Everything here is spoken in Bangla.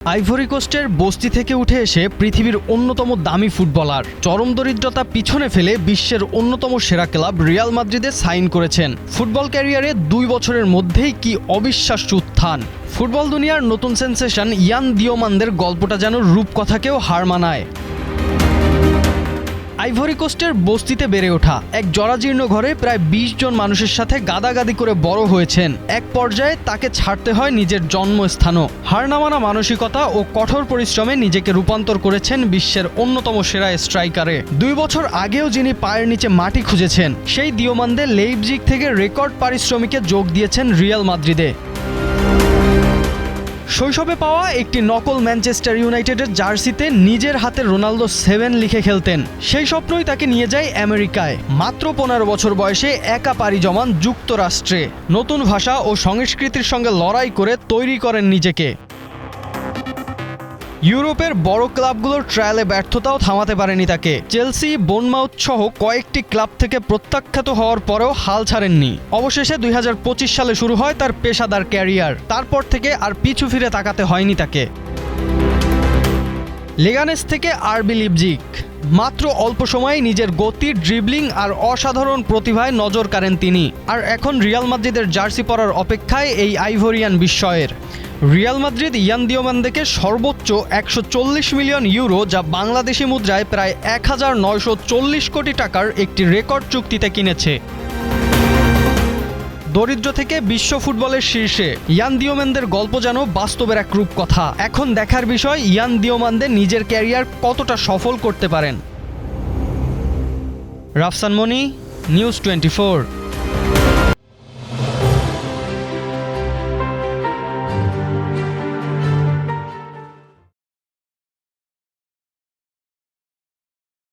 আইভরি কোস্টের বস্তি থেকে উঠে এসে পৃথিবীর অন্যতম দামি ফুটবলার চরম দরিদ্রতা পিছনে ফেলে বিশ্বের অন্যতম সেরা ক্লাব রিয়াল মাদ্রিদে সাইন করেছেন। ফুটবল ক্যারিয়ারে 2 বছরের মধ্যেই কি অবিশ্বাস্য উত্থান। ফুটবল দুনিয়ার নতুন সেন্সেশন ইয়ান দিওমানদের গল্পটা যেন রূপকথাকেও হার মানায়। আইভরি কোস্টের বস্তিতে বেড়ে ওঠা এক জরাজীর্ণ ঘরে প্রায় 20 জন মানুষের সাথে গাদাগাদি করে বড় হয়েছেন। এক পর্যায়ে তাকে ছাড়তে হয় নিজের জন্মস্থানও। হার না মানা মানসিকতা ও কঠোর পরিশ্রমে নিজেকে রূপান্তর করেছেন বিশ্বের অন্যতম সেরা স্ট্রাইকারে। 2 বছর আগেও যিনি পায়ের নিচে মাটি খুঁজেছেন, সেই দিওমানদের লেইপজিগ থেকে রেকর্ড পারিশ্রমিকে যোগ দিয়েছেন রিয়াল মাদ্রিদে। শৈশবে পাওয়া একটি নকল ম্যানচেস্টার ইউনাইটেডের জার্সিতে নিজের হাতে রোনালদো 7 লিখে খেলতেন। সেই স্বপ্নই তাকে নিয়ে যায় আমেরিকায়। মাত্র 15 বছর বয়সে একা পাড়ি জমান যুক্তরাষ্ট্রে। নতুন ভাষা ও সংস্কৃতির সঙ্গে লড়াই করে তৈরি করেন নিজেকে। ইউরোপের বড় ক্লাবগুলোর ট্রায়ালে ব্যর্থতাও থামাতে পারেনি তাকে। চেলসি, বোর্নমাউথ সহ কয়েকটি ক্লাব থেকে প্রত্যাখ্যাত হওয়ার পরেও হাল ছাড়েননি। অবশেষে 2025 সালে শুরু হয় তার পেশাদার ক্যারিয়ার। তারপর থেকে আর পিছু ফিরে তাকাতে হয়নি তাকে। লেগানেস থেকে আরবি লিপজিগ। মাত্র অল্প সময়ে নিজের গতি, ড্রিবলিং আর অসাধারণ প্রতিভায় নজর কাড়েন তিনি। আর এখন রিয়াল মাদ্রিদের জার্সি পরার অপেক্ষায় এই আইভরিয়ান বিস্ময়ের। রিয়াল মাদ্রিদ ইয়ান দিওমানদেকে সর্বোচ্চ 140 মিলিয়ন ইউরো, যা বাংলাদেশি মুদ্রায় প্রায় 1940 কোটি টাকার একটি রেকর্ড চুক্তিতে কিনেছে। দরিদ্র থেকে বিশ্ব ফুটবলের শীর্ষে ইয়ান দিওমানদের গল্প যেন বাস্তবের এক রূপকথা। এখন দেখার বিষয় ইয়ান দিওমানদের নিজের ক্যারিয়ার কতটা সফল করতে পারেন। রাফসান মনি, নিউজ 24।